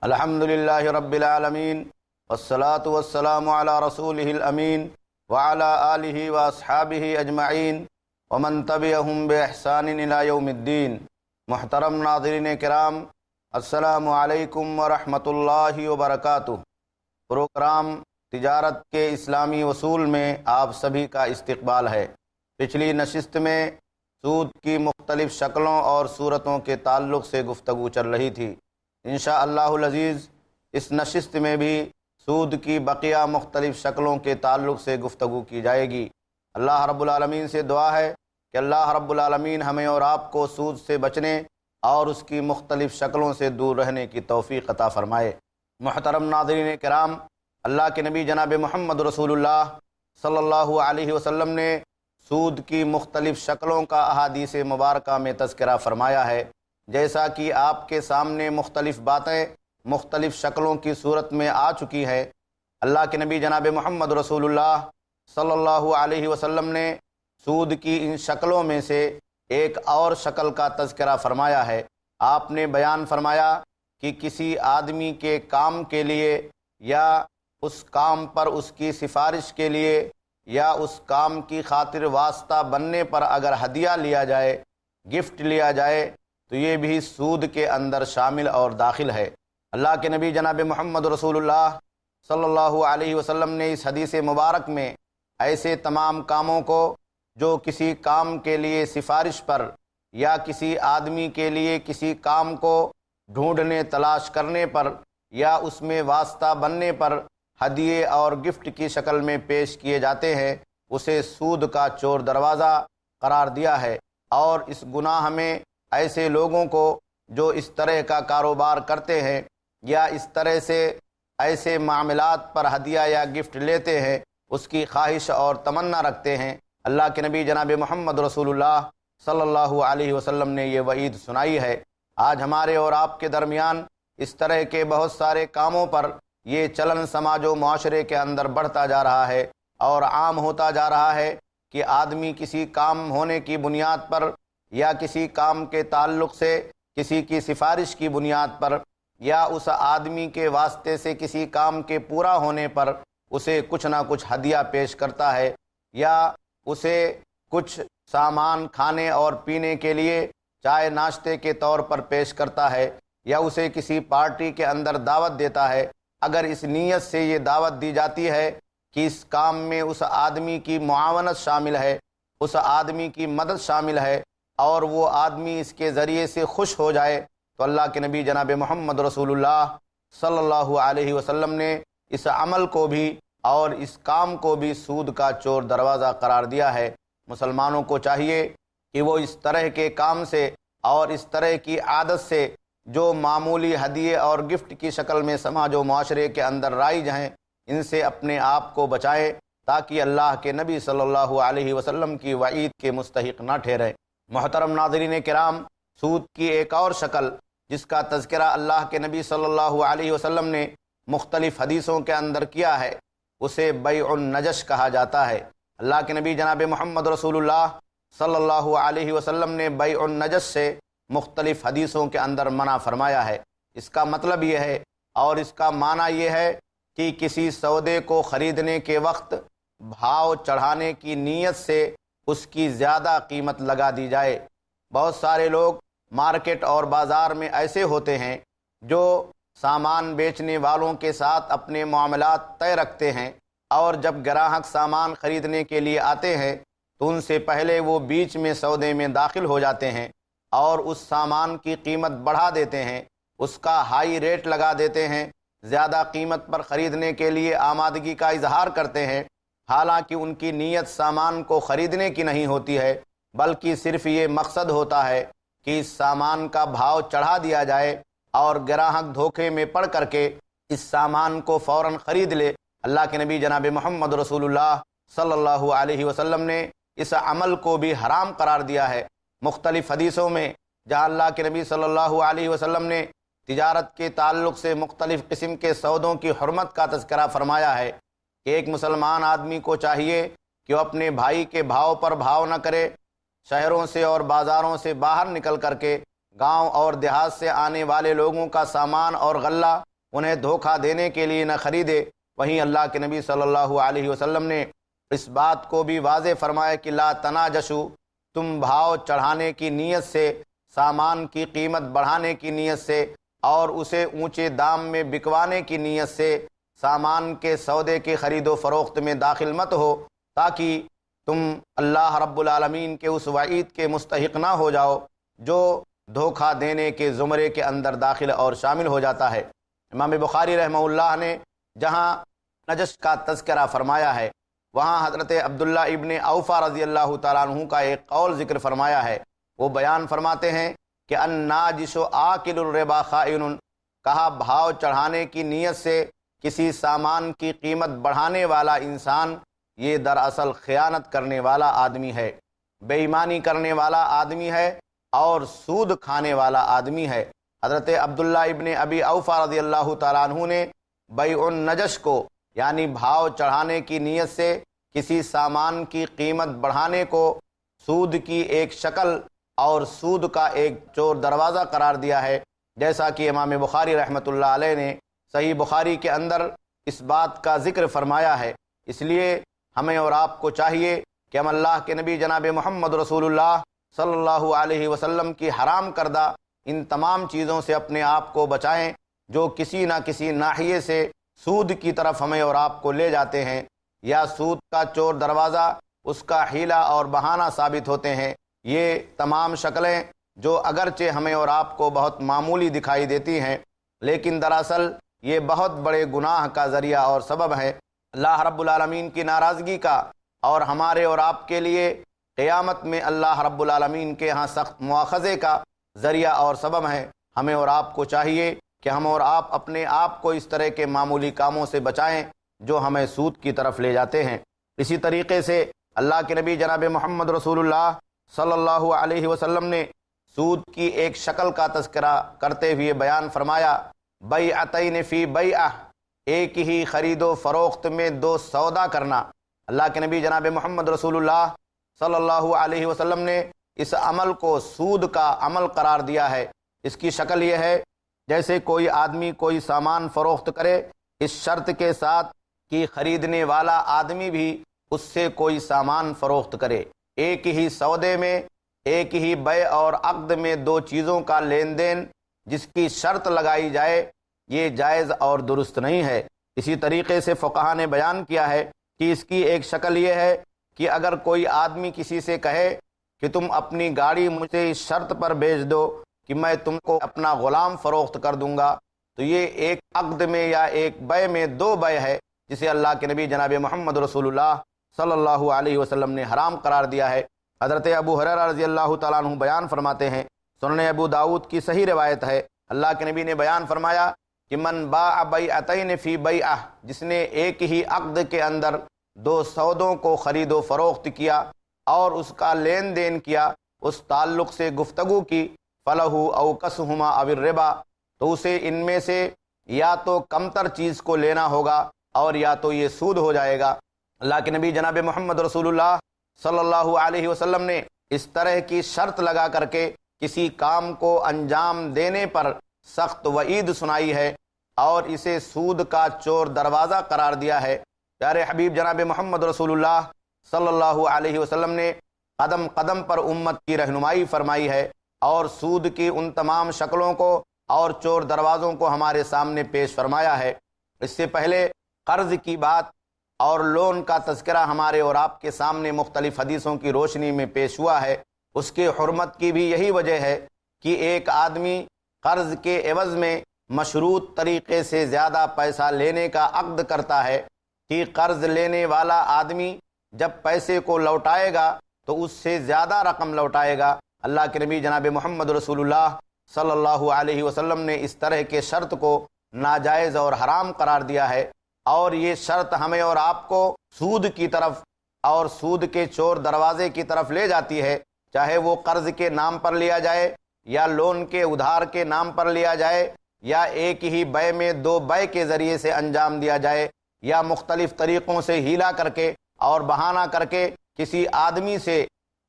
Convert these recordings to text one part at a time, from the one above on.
الحمدللہ رب العالمین والصلاة والسلام علی رسولہ الامین وعلی آلہ واصحابہ اجمعین ومن تبعہم بإحسان الی یوم الدین۔ محترم ناظرین کرام، السلام علیکم ورحمۃ اللہ وبرکاتہ۔ پروگرام تجارت کے اسلامی اصول میں آپ سبھی کا استقبال ہے۔ پچھلی نشست میں سود کی مختلف شکلوں اور صورتوں کے تعلق سے گفتگو چل رہی تھی۔ انشاءاللہ العزیز اس نشست میں بھی سود کی بقیہ مختلف شکلوں کے تعلق سے گفتگو کی جائے گی۔ اللہ رب العالمین سے دعا ہے کہ اللہ رب العالمین ہمیں اور آپ کو سود سے بچنے اور اس کی مختلف شکلوں سے دور رہنے کی توفیق عطا فرمائے۔ محترم ناظرین کرام، اللہ کے نبی جناب محمد رسول اللہ صلی اللہ علیہ وسلم نے سود کی مختلف شکلوں کا احادیث مبارکہ میں تذکرہ فرمایا ہے۔ جیسا کہ آپ کے سامنے مختلف باتیں مختلف شکلوں کی صورت میں آ چکی ہے، اللہ کے نبی جناب محمد رسول اللہ صلی اللہ علیہ وسلم نے سود کی ان شکلوں میں سے ایک اور شکل کا تذکرہ فرمایا ہے۔ آپ نے بیان فرمایا کہ کسی آدمی کے کام کے لیے یا اس کام پر اس کی سفارش کے لیے یا اس کام کی خاطر واسطہ بننے پر اگر ہدیہ لیا جائے، گفٹ لیا جائے، تو یہ بھی سود کے اندر شامل اور داخل ہے۔ اللہ کے نبی جناب محمد رسول اللہ صلی اللہ علیہ وسلم نے اس حدیث مبارک میں ایسے تمام کاموں کو جو کسی کام کے لیے سفارش پر یا کسی آدمی کے لیے کسی کام کو ڈھونڈنے تلاش کرنے پر یا اس میں واسطہ بننے پر ہدیے اور گفٹ کی شکل میں پیش کیے جاتے ہیں، اسے سود کا چور دروازہ قرار دیا ہے۔ اور اس گناہ میں ایسے لوگوں کو جو اس طرح کا کاروبار کرتے ہیں یا اس طرح سے ایسے معاملات پر ہدیہ یا گفٹ لیتے ہیں، اس کی خواہش اور تمنا رکھتے ہیں، اللہ کے نبی جناب محمد رسول اللہ صلی اللہ علیہ وسلم نے یہ وعید سنائی ہے۔ آج ہمارے اور آپ کے درمیان اس طرح کے بہت سارے کاموں پر یہ چلن سماج و معاشرے کے اندر بڑھتا جا رہا ہے اور عام ہوتا جا رہا ہے کہ آدمی کسی کام ہونے کی بنیاد پر یا کسی کام کے تعلق سے کسی کی سفارش کی بنیاد پر یا اس آدمی کے واسطے سے کسی کام کے پورا ہونے پر اسے کچھ نہ کچھ ہدیہ پیش کرتا ہے، یا اسے کچھ سامان کھانے اور پینے کے لیے چائے ناشتے کے طور پر پیش کرتا ہے، یا اسے کسی پارٹی کے اندر دعوت دیتا ہے۔ اگر اس نیت سے یہ دعوت دی جاتی ہے کہ اس کام میں اس آدمی کی معاونت شامل ہے، اس آدمی کی مدد شامل ہے اور وہ آدمی اس کے ذریعے سے خوش ہو جائے، تو اللہ کے نبی جناب محمد رسول اللہ صلی اللہ علیہ وسلم نے اس عمل کو بھی اور اس کام کو بھی سود کا چور دروازہ قرار دیا ہے۔ مسلمانوں کو چاہیے کہ وہ اس طرح کے کام سے اور اس طرح کی عادت سے جو معمولی ہدیے اور گفٹ کی شکل میں سماج و معاشرے کے اندر رائج ہیں، ان سے اپنے آپ کو بچائیں تاکہ اللہ کے نبی صلی اللہ علیہ وسلم کی وعید کے مستحق نہ ٹھہریں۔ محترم ناظرین کرام، سود کی ایک اور شکل جس کا تذکرہ اللہ کے نبی صلی اللہ علیہ وسلم نے مختلف حدیثوں کے اندر کیا ہے، اسے بیع النجش کہا جاتا ہے۔ اللہ کے نبی جناب محمد رسول اللہ صلی اللہ علیہ وسلم نے بیع النجش سے مختلف حدیثوں کے اندر منع فرمایا ہے۔ اس کا مطلب یہ ہے اور اس کا معنی یہ ہے کہ کسی سودے کو خریدنے کے وقت بھاؤ چڑھانے کی نیت سے اس کی زیادہ قیمت لگا دی جائے۔ بہت سارے لوگ مارکیٹ اور بازار میں ایسے ہوتے ہیں جو سامان بیچنے والوں کے ساتھ اپنے معاملات طے رکھتے ہیں، اور جب گراہک سامان خریدنے کے لیے آتے ہیں تو ان سے پہلے وہ بیچ میں سودے میں داخل ہو جاتے ہیں اور اس سامان کی قیمت بڑھا دیتے ہیں، اس کا ہائی ریٹ لگا دیتے ہیں، زیادہ قیمت پر خریدنے کے لیے آمادگی کا اظہار کرتے ہیں، حالانکہ ان کی نیت سامان کو خریدنے کی نہیں ہوتی ہے، بلکہ صرف یہ مقصد ہوتا ہے کہ اس سامان کا بھاؤ چڑھا دیا جائے اور گراہک دھوکے میں پڑ کر کے اس سامان کو فوراً خرید لے۔ اللہ کے نبی جناب محمد رسول اللہ صلی اللہ علیہ وسلم نے اس عمل کو بھی حرام قرار دیا ہے۔ مختلف حدیثوں میں جہاں اللہ کے نبی صلی اللہ علیہ وسلم نے تجارت کے تعلق سے مختلف قسم کے سودوں کی حرمت کا تذکرہ فرمایا ہے کہ ایک مسلمان آدمی کو چاہیے کہ وہ اپنے بھائی کے بھاؤ پر بھاؤ نہ کرے، شہروں سے اور بازاروں سے باہر نکل کر کے گاؤں اور دیہات سے آنے والے لوگوں کا سامان اور غلہ انہیں دھوکہ دینے کے لیے نہ خریدے۔ وہیں اللہ کے نبی صلی اللہ علیہ وسلم نے اس بات کو بھی واضح فرمایا کہ لا تناجشوا، تم بھاؤ چڑھانے کی نیت سے، سامان کی قیمت بڑھانے کی نیت سے اور اسے اونچے دام میں بکوانے کی نیت سے سامان کے سودے کی خرید و فروخت میں داخل مت ہو، تاکہ تم اللہ رب العالمین کے اس وعید کے مستحق نہ ہو جاؤ جو دھوکہ دینے کے زمرے کے اندر داخل اور شامل ہو جاتا ہے۔ امام بخاری رحمہ اللہ نے جہاں نجش کا تذکرہ فرمایا ہے، وہاں حضرت عبداللہ ابن اوفا رضی اللہ تعالیٰ عنہ کا ایک قول ذکر فرمایا ہے۔ وہ بیان فرماتے ہیں کہ الناجش آکل الربا خائن، کہا بھاؤ چڑھانے کی نیت سے کسی سامان کی قیمت بڑھانے والا انسان یہ دراصل خیانت کرنے والا آدمی ہے، بے ایمانی کرنے والا آدمی ہے اور سود کھانے والا آدمی ہے۔ حضرت عبداللہ ابن ابی اوفا رضی اللہ تعالیٰ عنہ نے بیع النجش کو، یعنی بھاؤ چڑھانے کی نیت سے کسی سامان کی قیمت بڑھانے کو سود کی ایک شکل اور سود کا ایک چور دروازہ قرار دیا ہے، جیسا کہ امام بخاری رحمۃ اللہ علیہ نے صحیح بخاری کے اندر اس بات کا ذکر فرمایا ہے۔ اس لیے ہمیں اور آپ کو چاہیے کہ ہم اللہ کے نبی جناب محمد رسول اللہ صلی اللہ علیہ وسلم کی حرام کردہ ان تمام چیزوں سے اپنے آپ کو بچائیں جو کسی نہ کسی ناحیے سے سود کی طرف ہمیں اور آپ کو لے جاتے ہیں، یا سود کا چور دروازہ اس کا حیلہ اور بہانہ ثابت ہوتے ہیں۔ یہ تمام شکلیں جو اگرچہ ہمیں اور آپ کو بہت معمولی دکھائی دیتی ہیں، لیکن دراصل یہ بہت بڑے گناہ کا ذریعہ اور سبب ہے، اللہ رب العالمین کی ناراضگی کا، اور ہمارے اور آپ کے لیے قیامت میں اللہ رب العالمین کے ہاں سخت مواخذے کا ذریعہ اور سبب ہے۔ ہمیں اور آپ کو چاہیے کہ ہم اور آپ اپنے آپ کو اس طرح کے معمولی کاموں سے بچائیں جو ہمیں سود کی طرف لے جاتے ہیں۔ اسی طریقے سے اللہ کے نبی جناب محمد رسول اللہ صلی اللہ علیہ وسلم نے سود کی ایک شکل کا تذکرہ کرتے ہوئے بیان فرمایا، بیعتین فی بیعہ، ایک ہی خرید و فروخت میں دو سودا کرنا۔ اللہ کے نبی جناب محمد رسول اللہ صلی اللہ علیہ وسلم نے اس عمل کو سود کا عمل قرار دیا ہے۔ اس کی شکل یہ ہے جیسے کوئی آدمی کوئی سامان فروخت کرے، اس شرط کے ساتھ کہ خریدنے والا آدمی بھی اس سے کوئی سامان فروخت کرے۔ ایک ہی سودے میں، ایک ہی بیع اور عقد میں دو چیزوں کا لین دین جس کی شرط لگائی جائے، یہ جائز اور درست نہیں ہے۔ اسی طریقے سے فقہا نے بیان کیا ہے کہ اس کی ایک شکل یہ ہے کہ اگر کوئی آدمی کسی سے کہے کہ تم اپنی گاڑی مجھے اس شرط پر بیچ دو کہ میں تم کو اپنا غلام فروخت کر دوں گا، تو یہ ایک عقد میں یا ایک بیع میں دو بیع ہے جسے اللہ کے نبی جناب محمد رسول اللہ صلی اللہ علیہ وسلم نے حرام قرار دیا ہے۔ حضرت ابو ہریرہ رضی اللہ تعالیٰ عنہ بیان فرماتے ہیں، سنن ابو داؤد کی صحیح روایت ہے، اللہ کے نبی نے بیان فرمایا کہ من باع بیعتین فی بیعہ، جس نے ایک ہی عقد کے اندر دو سودوں کو خرید و فروخت کیا اور اس کا لین دین کیا، اس تعلق سے گفتگو کی، فلہ او کسہما او الربا، تو اسے ان میں سے یا تو کمتر چیز کو لینا ہوگا اور یا تو یہ سود ہو جائے گا۔ اللہ کے نبی جناب محمد رسول اللہ صلی اللہ علیہ وسلم نے اس طرح کی شرط لگا کر کے کسی کام کو انجام دینے پر سخت وعید سنائی ہے اور اسے سود کا چور دروازہ قرار دیا ہے۔ پیارے حبیب جناب محمد رسول اللہ صلی اللہ علیہ وسلم نے قدم قدم پر امت کی رہنمائی فرمائی ہے اور سود کی ان تمام شکلوں کو اور چور دروازوں کو ہمارے سامنے پیش فرمایا ہے۔ اس سے پہلے قرض کی بات اور لون کا تذکرہ ہمارے اور آپ کے سامنے مختلف حدیثوں کی روشنی میں پیش ہوا ہے۔ اس کی حرمت کی بھی یہی وجہ ہے کہ ایک آدمی قرض کے عوض میں مشروط طریقے سے زیادہ پیسہ لینے کا عقد کرتا ہے کہ قرض لینے والا آدمی جب پیسے کو لوٹائے گا تو اس سے زیادہ رقم لوٹائے گا۔ اللہ کے نبی جناب محمد رسول اللہ صلی اللہ علیہ وسلم نے اس طرح کے شرط کو ناجائز اور حرام قرار دیا ہے، اور یہ شرط ہمیں اور آپ کو سود کی طرف اور سود کے چور دروازے کی طرف لے جاتی ہے، چاہے وہ قرض کے نام پر لیا جائے یا لون کے ادھار کے نام پر لیا جائے یا ایک ہی بیع میں دو بیع کے ذریعے سے انجام دیا جائے یا مختلف طریقوں سے ہیلا کر کے اور بہانہ کر کے کسی آدمی سے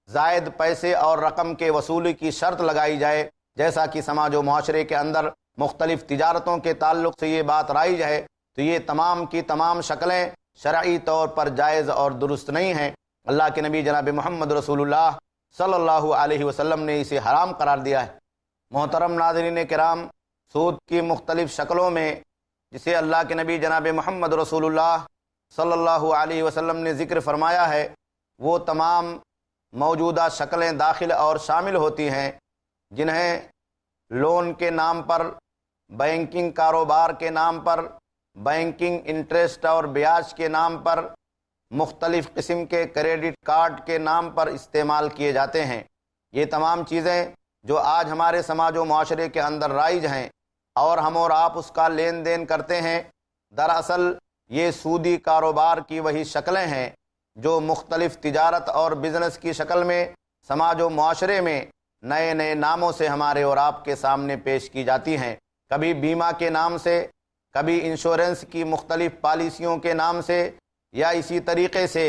زائد پیسے اور رقم کے وصولی کی شرط لگائی جائے، جیسا کہ سماج و معاشرے کے اندر مختلف تجارتوں کے تعلق سے یہ بات رائج ہے تو یہ تمام کی تمام شکلیں شرعی طور پر جائز اور درست نہیں ہیں۔ اللہ کے نبی جناب محمد رسول اللہ صلی اللہ علیہ وسلم نے اسے حرام قرار دیا ہے۔ محترم ناظرین کرام، سود کی مختلف شکلوں میں جسے اللہ کے نبی جناب محمد رسول اللہ صلی اللہ علیہ وسلم نے ذکر فرمایا ہے، وہ تمام موجودہ شکلیں داخل اور شامل ہوتی ہیں جنہیں لون کے نام پر، بینکنگ کاروبار کے نام پر، بینکنگ انٹرسٹ اور بیاج کے نام پر، مختلف قسم کے کریڈٹ کارڈ کے نام پر استعمال کیے جاتے ہیں۔ یہ تمام چیزیں جو آج ہمارے سماج و معاشرے کے اندر رائج ہیں اور ہم اور آپ اس کا لین دین کرتے ہیں، دراصل یہ سودی کاروبار کی وہی شکلیں ہیں جو مختلف تجارت اور بزنس کی شکل میں سماج و معاشرے میں نئے نئے ناموں سے ہمارے اور آپ کے سامنے پیش کی جاتی ہیں۔ کبھی بیمہ کے نام سے، کبھی انشورنس کی مختلف پالیسیوں کے نام سے، یا اسی طریقے سے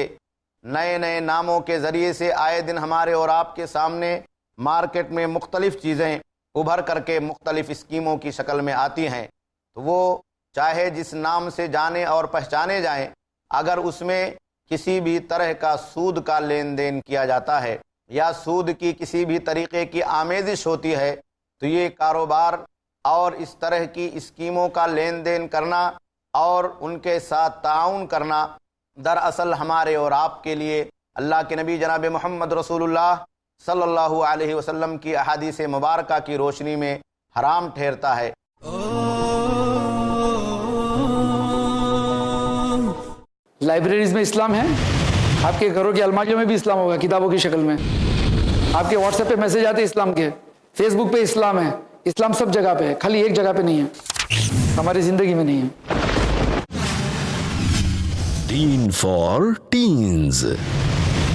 نئے نئے ناموں کے ذریعے سے آئے دن ہمارے اور آپ کے سامنے مارکیٹ میں مختلف چیزیں ابھر کر کے مختلف اسکیموں کی شکل میں آتی ہیں۔ تو وہ چاہے جس نام سے جانے اور پہچانے جائیں، اگر اس میں کسی بھی طرح کا سود کا لین دین کیا جاتا ہے یا سود کی کسی بھی طریقے کی آمیزش ہوتی ہے تو یہ کاروبار اور اس طرح کی اسکیموں کا لین دین کرنا اور ان کے ساتھ تعاون کرنا دراصل ہمارے اور آپ کے لیے اللہ کے نبی جناب محمد رسول اللہ صلی اللہ علیہ وسلم کی احادیث مبارکہ کی روشنی میں حرام ٹھہرتا ہے۔ لائبریریز میں اسلام ہے، آپ کے گھروں کی الماریوں میں بھی اسلام ہوگا کتابوں کی شکل میں، آپ کے واٹس ایپ پہ میسج آتے اسلام کے، فیس بک پہ اسلام ہے، اسلام سب جگہ پہ ہے، خالی ایک جگہ پہ نہیں ہے، ہماری زندگی میں نہیں ہے۔ دین فار ٹینز،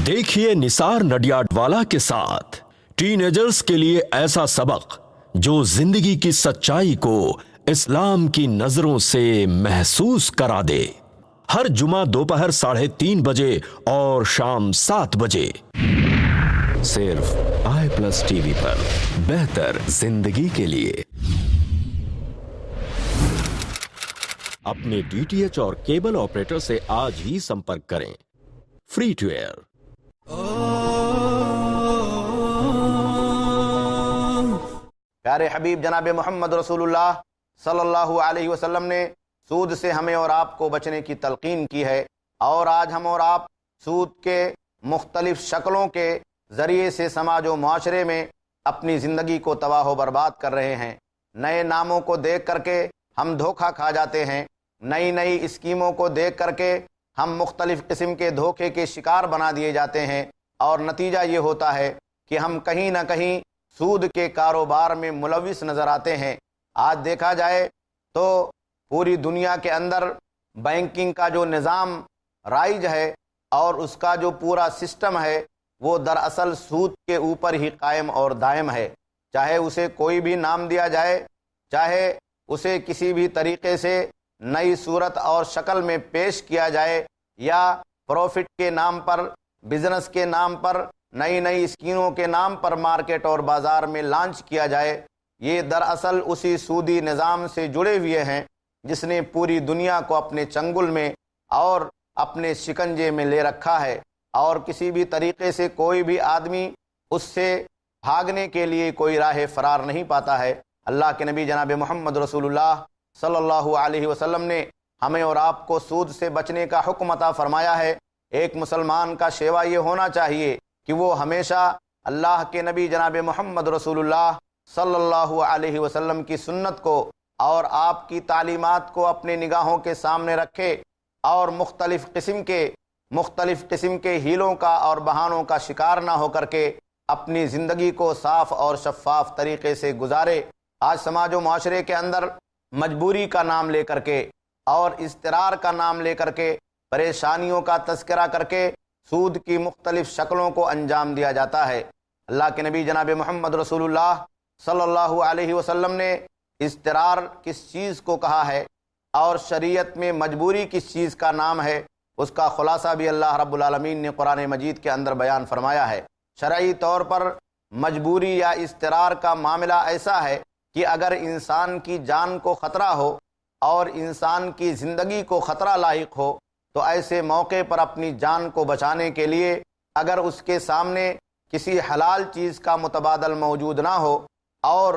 دیکھیے نثار نڈیاڈوالا کے ساتھ ٹین ایجرز کے لیے ایسا سبق جو زندگی کی سچائی کو اسلام کی نظروں سے محسوس کرا دے۔ ہر جمعہ دوپہر 3:30 بجے اور شام 7 بجے صرف i+ ٹی وی پر، بہتر زندگی کے لیے۔ اپنے DTH اور کیبل آپریٹر سے آج ہی سمپرک کریں۔ Free to air. پیارے حبیب جناب محمد رسول اللہ صلی اللہ علیہ وسلم نے سود سے ہمیں اور آپ کو بچنے کی تلقین کی ہے، اور آج ہم اور آپ سود کے مختلف شکلوں کے ذریعے سے سماج و معاشرے میں اپنی زندگی کو تباہ و برباد کر رہے ہیں۔ نئے ناموں کو دیکھ کر کے ہم دھوکہ کھا جاتے ہیں، نئی نئی اسکیموں کو دیکھ کر کے ہم مختلف قسم کے دھوکے کے شکار بنا دیے جاتے ہیں، اور نتیجہ یہ ہوتا ہے کہ ہم کہیں نہ کہیں سود کے کاروبار میں ملوث نظر آتے ہیں۔ آج دیکھا جائے تو پوری دنیا کے اندر بینکنگ کا جو نظام رائج ہے اور اس کا جو پورا سسٹم ہے وہ دراصل سود کے اوپر ہی قائم اور دائم ہے۔ چاہے اسے کوئی بھی نام دیا جائے، چاہے اسے کسی بھی طریقے سے نئی صورت اور شکل میں پیش کیا جائے، یا پروفٹ کے نام پر، بزنس کے نام پر، نئی نئی اسکیموں کے نام پر مارکیٹ اور بازار میں لانچ کیا جائے، یہ دراصل اسی سودی نظام سے جڑے ہوئے ہیں جس نے پوری دنیا کو اپنے چنگل میں اور اپنے شکنجے میں لے رکھا ہے، اور کسی بھی طریقے سے کوئی بھی آدمی اس سے بھاگنے کے لیے کوئی راہ فرار نہیں پاتا ہے۔ اللہ کے نبی جناب محمد رسول اللہ صلی اللہ علیہ وسلم نے ہمیں اور آپ کو سود سے بچنے کا حکم عطا فرمایا ہے۔ ایک مسلمان کا شیوا یہ ہونا چاہیے کہ وہ ہمیشہ اللہ کے نبی جناب محمد رسول اللہ صلی اللہ علیہ وسلم کی سنت کو اور آپ کی تعلیمات کو اپنے نگاہوں کے سامنے رکھے، اور مختلف قسم کے ہیلوں کا اور بہانوں کا شکار نہ ہو کر کے اپنی زندگی کو صاف اور شفاف طریقے سے گزارے۔ آج سماج و معاشرے کے اندر مجبوری کا نام لے کر کے اور اضطرار کا نام لے کر کے پریشانیوں کا تذکرہ کر کے سود کی مختلف شکلوں کو انجام دیا جاتا ہے۔ اللہ کے نبی جناب محمد رسول اللہ صلی اللہ علیہ وسلم نے اضطرار کس چیز کو کہا ہے اور شریعت میں مجبوری کس چیز کا نام ہے، اس کا خلاصہ بھی اللہ رب العالمین نے قرآن مجید کے اندر بیان فرمایا ہے۔ شرعی طور پر مجبوری یا اضطرار کا معاملہ ایسا ہے کہ اگر انسان کی جان کو خطرہ ہو اور انسان کی زندگی کو خطرہ لاحق ہو تو ایسے موقع پر اپنی جان کو بچانے کے لیے اگر اس کے سامنے کسی حلال چیز کا متبادل موجود نہ ہو اور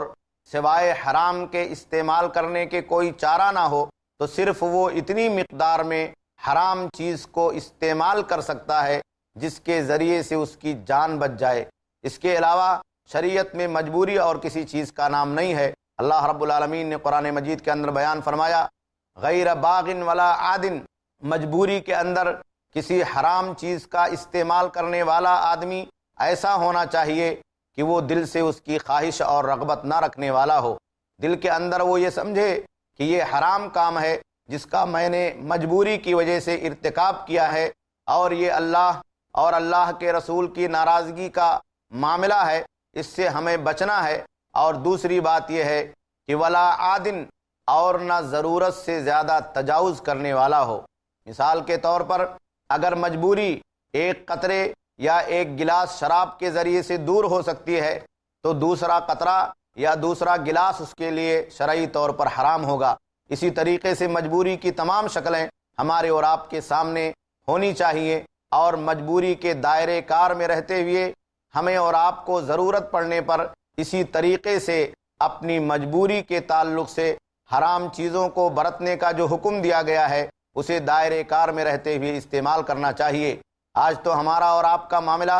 سوائے حرام کے استعمال کرنے کے کوئی چارہ نہ ہو تو صرف وہ اتنی مقدار میں حرام چیز کو استعمال کر سکتا ہے جس کے ذریعے سے اس کی جان بچ جائے۔ اس کے علاوہ شریعت میں مجبوری اور کسی چیز کا نام نہیں ہے۔ اللہ رب العالمین نے قرآن مجید کے اندر بیان فرمایا غیر باغ ولا عادن، مجبوری کے اندر کسی حرام چیز کا استعمال کرنے والا آدمی ایسا ہونا چاہیے کہ وہ دل سے اس کی خواہش اور رغبت نہ رکھنے والا ہو، دل کے اندر وہ یہ سمجھے کہ یہ حرام کام ہے جس کا میں نے مجبوری کی وجہ سے ارتکاب کیا ہے اور یہ اللہ اور اللہ کے رسول کی ناراضگی کا معاملہ ہے، اس سے ہمیں بچنا ہے۔ اور دوسری بات یہ ہے کہ ولا عادن، اور نہ ضرورت سے زیادہ تجاوز کرنے والا ہو۔ مثال کے طور پر اگر مجبوری ایک قطرے یا ایک گلاس شراب کے ذریعے سے دور ہو سکتی ہے تو دوسرا قطرہ یا دوسرا گلاس اس کے لیے شرعی طور پر حرام ہوگا۔ اسی طریقے سے مجبوری کی تمام شکلیں ہمارے اور آپ کے سامنے ہونی چاہیے، اور مجبوری کے دائرے کار میں رہتے ہوئے ہمیں اور آپ کو ضرورت پڑنے پر اسی طریقے سے اپنی مجبوری کے تعلق سے حرام چیزوں کو برتنے کا جو حکم دیا گیا ہے اسے دائرے کار میں رہتے ہوئے استعمال کرنا چاہیے۔ آج تو ہمارا اور آپ کا معاملہ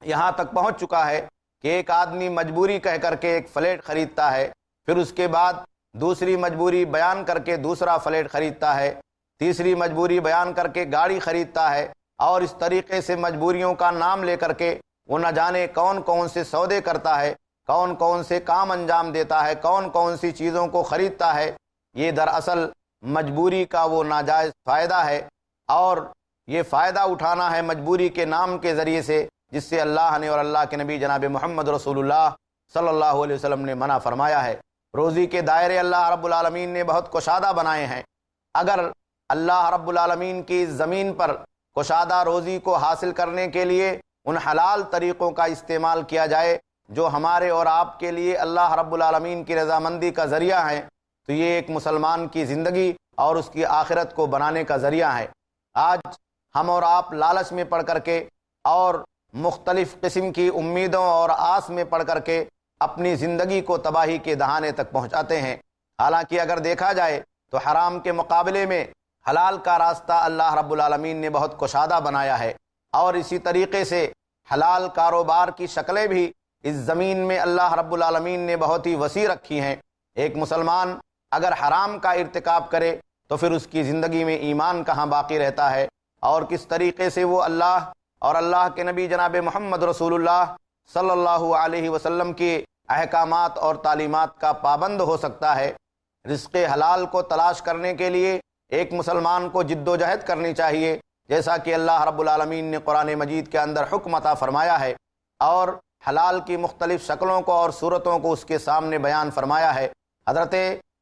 یہاں تک پہنچ چکا ہے کہ ایک آدمی مجبوری کہہ کر کے ایک فلیٹ خریدتا ہے، پھر اس کے بعد دوسری مجبوری بیان کر کے دوسرا فلیٹ خریدتا ہے، تیسری مجبوری بیان کر کے گاڑی خریدتا ہے، اور اس طریقے سے مجبوریوں کا نام لے کر کے وہ نہ جانے کون کون سے سودے کرتا ہے، کون کون سے کام انجام دیتا ہے، کون کون سی چیزوں کو خریدتا ہے۔ یہ دراصل مجبوری کا وہ ناجائز فائدہ ہے، اور یہ فائدہ اٹھانا ہے مجبوری کے نام کے ذریعے سے، جس سے اللہ نے اور اللہ کے نبی جناب محمد رسول اللہ صلی اللہ علیہ وسلم نے منع فرمایا ہے۔ روزی کے دائرے اللہ رب العالمین نے بہت کشادہ بنائے ہیں۔ اگر اللہ رب العالمین کی زمین پر کشادہ روزی کو حاصل کرنے کے لیے ان حلال طریقوں کا استعمال کیا جائے جو ہمارے اور آپ کے لیے اللہ رب العالمین کی رضامندی کا ذریعہ ہیں، تو یہ ایک مسلمان کی زندگی اور اس کی آخرت کو بنانے کا ذریعہ ہے۔ آج ہم اور آپ لالچ میں پڑ کر کے اور مختلف قسم کی امیدوں اور آس میں پڑ کر کے اپنی زندگی کو تباہی کے دہانے تک پہنچاتے ہیں۔ حالانکہ اگر دیکھا جائے تو حرام کے مقابلے میں حلال کا راستہ اللہ رب العالمین نے بہت کشادہ بنایا ہے، اور اسی طریقے سے حلال کاروبار کی شکلیں بھی اس زمین میں اللہ رب العالمین نے بہت ہی وسیع رکھی ہیں۔ ایک مسلمان اگر حرام کا ارتکاب کرے تو پھر اس کی زندگی میں ایمان کہاں باقی رہتا ہے، اور کس طریقے سے وہ اللہ اور اللہ کے نبی جناب محمد رسول اللہ صلی اللہ علیہ وسلم کی احکامات اور تعلیمات کا پابند ہو سکتا ہے۔ رزق حلال کو تلاش کرنے کے لیے ایک مسلمان کو جد و جہد کرنی چاہیے، جیسا کہ اللہ رب العالمین نے قرآن مجید کے اندر حکم عطا فرمایا ہے، اور حلال کی مختلف شکلوں کو اور صورتوں کو اس کے سامنے بیان فرمایا ہے۔ حضرت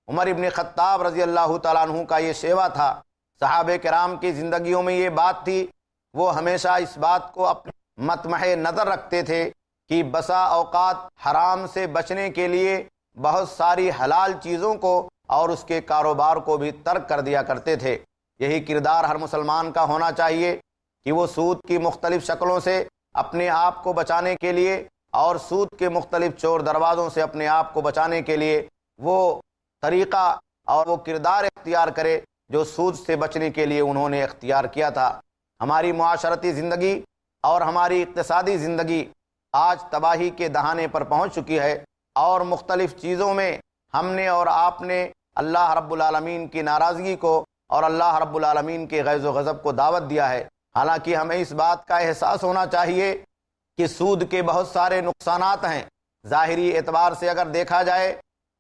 عمر ابن خطاب رضی اللہ تعالیٰ عنہ کا یہ شیوا تھا، صحابہ کرام کی زندگیوں میں یہ بات تھی، وہ ہمیشہ اس بات کو اپنے مطمح نظر رکھتے تھے کہ بسا اوقات حرام سے بچنے کے لیے بہت ساری حلال چیزوں کو اور اس کے کاروبار کو بھی ترک کر دیا کرتے تھے۔ یہی کردار ہر مسلمان کا ہونا چاہیے کہ وہ سود کی مختلف شکلوں سے اپنے آپ کو بچانے کے لیے اور سود کے مختلف چور دروازوں سے اپنے آپ کو بچانے کے لیے وہ طریقہ اور وہ کردار اختیار کرے جو سود سے بچنے کے لیے انہوں نے اختیار کیا تھا۔ ہماری معاشرتی زندگی اور ہماری اقتصادی زندگی آج تباہی کے دہانے پر پہنچ چکی ہے، اور مختلف چیزوں میں ہم نے اور آپ نے اللہ رب العالمین کی ناراضگی کو اور اللہ رب العالمین کے غیظ و غضب کو دعوت دیا ہے۔ حالانکہ ہمیں اس بات کا احساس ہونا چاہیے کہ سود کے بہت سارے نقصانات ہیں۔ ظاہری اعتبار سے اگر دیکھا جائے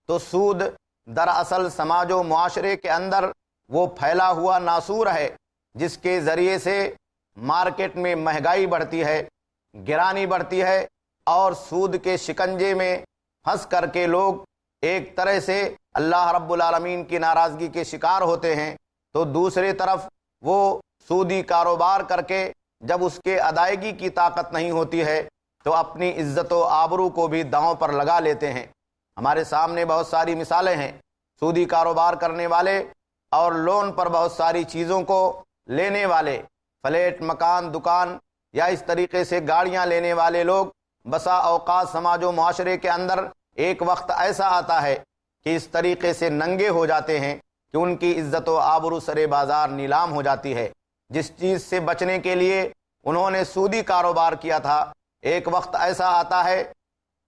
تو سود دراصل سماج و معاشرے کے اندر وہ پھیلا ہوا ناسور ہے جس کے ذریعے سے مارکیٹ میں مہنگائی بڑھتی ہے، گرانی بڑھتی ہے، اور سود کے شکنجے میں پھنس کر کے لوگ ایک طرح سے اللہ رب العالمین کی ناراضگی کے شکار ہوتے ہیں، تو دوسری طرف وہ سودی کاروبار کر کے جب اس کے ادائیگی کی طاقت نہیں ہوتی ہے تو اپنی عزت و آبرو کو بھی داؤں پر لگا لیتے ہیں۔ ہمارے سامنے بہت ساری مثالیں ہیں، سودی کاروبار کرنے والے اور لون پر بہت ساری چیزوں کو لینے والے، فلیٹ، مکان، دکان یا اس طریقے سے گاڑیاں لینے والے لوگ بسا اوقات سماج و معاشرے کے اندر ایک وقت ایسا آتا ہے کہ اس طریقے سے ننگے ہو جاتے ہیں کہ ان کی عزت و آبرو سرے بازار نیلام ہو جاتی ہے۔ جس چیز سے بچنے کے لیے انہوں نے سودی کاروبار کیا تھا، ایک وقت ایسا آتا ہے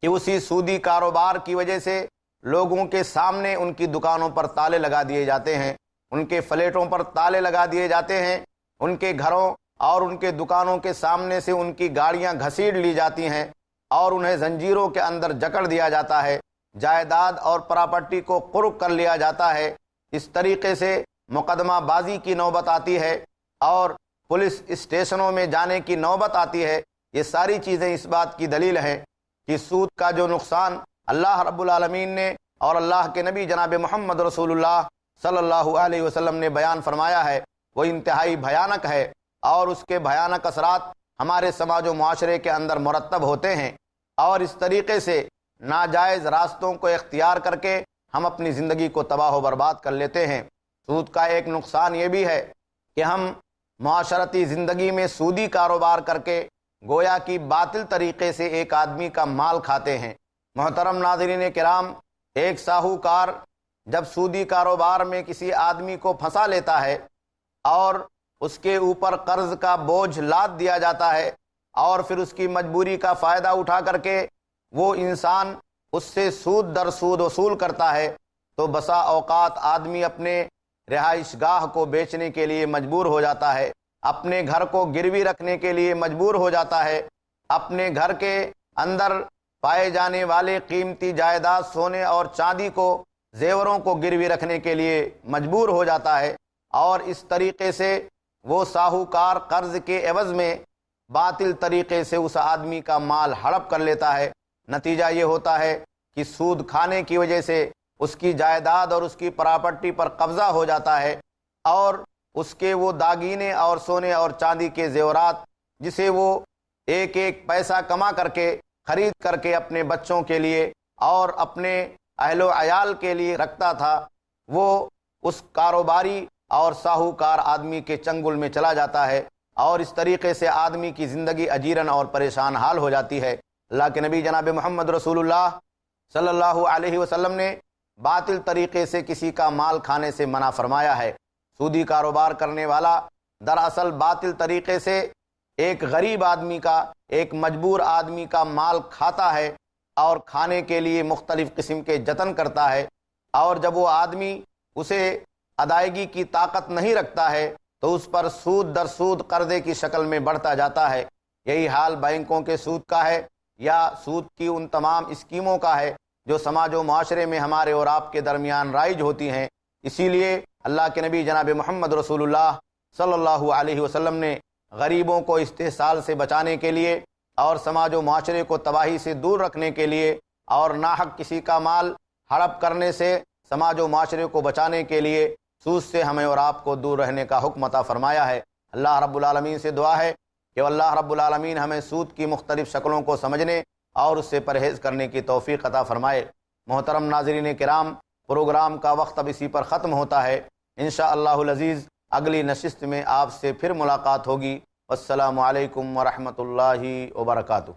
کہ اسی سودی کاروبار کی وجہ سے لوگوں کے سامنے ان کی دکانوں پر تالے لگا دیے جاتے ہیں، ان کے فلیٹوں پر تالے لگا دیے جاتے ہیں، ان کے گھروں اور ان کے دکانوں کے سامنے سے ان کی گاڑیاں گھسیٹ لی جاتی ہیں اور انہیں زنجیروں کے اندر جکڑ دیا جاتا ہے، جائیداد اور پراپرٹی کو قرق کر لیا جاتا ہے۔ اس طریقے سے مقدمہ بازی کی نوبت آتی ہے اور پولیس اسٹیشنوں میں جانے کی نوبت آتی ہے۔ یہ ساری چیزیں اس بات کی دلیل ہیں کہ سود کا جو نقصان اللہ رب العالمین نے اور اللہ کے نبی جناب محمد رسول اللہ صلی اللہ علیہ وسلم نے بیان فرمایا ہے وہ انتہائی بھیانک ہے، اور اس کے بھیانک اثرات ہمارے سماج و معاشرے کے اندر مرتب ہوتے ہیں، اور اس طریقے سے ناجائز راستوں کو اختیار کر کے ہم اپنی زندگی کو تباہ و برباد کر لیتے ہیں۔ سود کا ایک نقصان یہ بھی ہے کہ ہم معاشرتی زندگی میں سودی کاروبار کر کے گویا کی باطل طریقے سے ایک آدمی کا مال کھاتے ہیں۔ محترم ناظرین کرام، ایک ساہوکار جب سودی کاروبار میں کسی آدمی کو پھنسا لیتا ہے اور اس کے اوپر قرض کا بوجھ لاد دیا جاتا ہے اور پھر اس کی مجبوری کا فائدہ اٹھا کر کے وہ انسان اس سے سود در سود وصول کرتا ہے، تو بسا اوقات آدمی اپنے رہائش گاہ کو بیچنے کے لیے مجبور ہو جاتا ہے، اپنے گھر کو گروی رکھنے کے لیے مجبور ہو جاتا ہے، اپنے گھر کے اندر پائے جانے والے قیمتی جائیداد سونے اور چاندی کو، زیوروں کو گروی رکھنے کے لیے مجبور ہو جاتا ہے، اور اس طریقے سے وہ ساہوکار قرض کے عوض میں باطل طریقے سے اس آدمی کا مال ہڑپ کر لیتا ہے۔ نتیجہ یہ ہوتا ہے کہ سود کھانے کی وجہ سے اس کی جائیداد اور اس کی پراپرٹی پر قبضہ ہو جاتا ہے، اور اس کے وہ داگینے اور سونے اور چاندی کے زیورات جسے وہ ایک ایک پیسہ کما کر کے خرید کر کے اپنے بچوں کے لیے اور اپنے اہل و عیال کے لیے رکھتا تھا، وہ اس کاروباری اور ساہوکار آدمی کے چنگل میں چلا جاتا ہے، اور اس طریقے سے آدمی کی زندگی اجیرن اور پریشان حال ہو جاتی ہے۔ اللہ کے نبی جناب محمد رسول اللہ صلی اللہ علیہ وسلم نے باطل طریقے سے کسی کا مال کھانے سے منع فرمایا ہے۔ سودی کاروبار کرنے والا دراصل باطل طریقے سے ایک غریب آدمی کا، ایک مجبور آدمی کا مال کھاتا ہے اور کھانے کے لیے مختلف قسم کے جتن کرتا ہے، اور جب وہ آدمی اسے ادائیگی کی طاقت نہیں رکھتا ہے تو اس پر سود در سود قرضے کی شکل میں بڑھتا جاتا ہے۔ یہی حال بینکوں کے سود کا ہے یا سود کی ان تمام اسکیموں کا ہے جو سماج و معاشرے میں ہمارے اور آپ کے درمیان رائج ہوتی ہیں۔ اسی لیے اللہ کے نبی جناب محمد رسول اللہ صلی اللہ علیہ وسلم نے غریبوں کو استحصال سے بچانے کے لیے اور سماج و معاشرے کو تباہی سے دور رکھنے کے لیے اور ناحق کسی کا مال ہڑپ کرنے سے سماج و معاشرے کو بچانے کے لیے سود سے ہمیں اور آپ کو دور رہنے کا حکم عطا فرمایا ہے۔ اللہ رب العالمین سے دعا ہے کہ اللہ رب العالمین ہمیں سود کی مختلف شکلوں کو سمجھنے اور اس سے پرہیز کرنے کی توفیق عطا فرمائے۔ محترم ناظرین کرام، پروگرام کا وقت اب اسی پر ختم ہوتا ہے۔ انشاءاللہ العزیز اگلی نشست میں آپ سے پھر ملاقات ہوگی۔ السلام علیکم ورحمۃ اللہ وبرکاتہ۔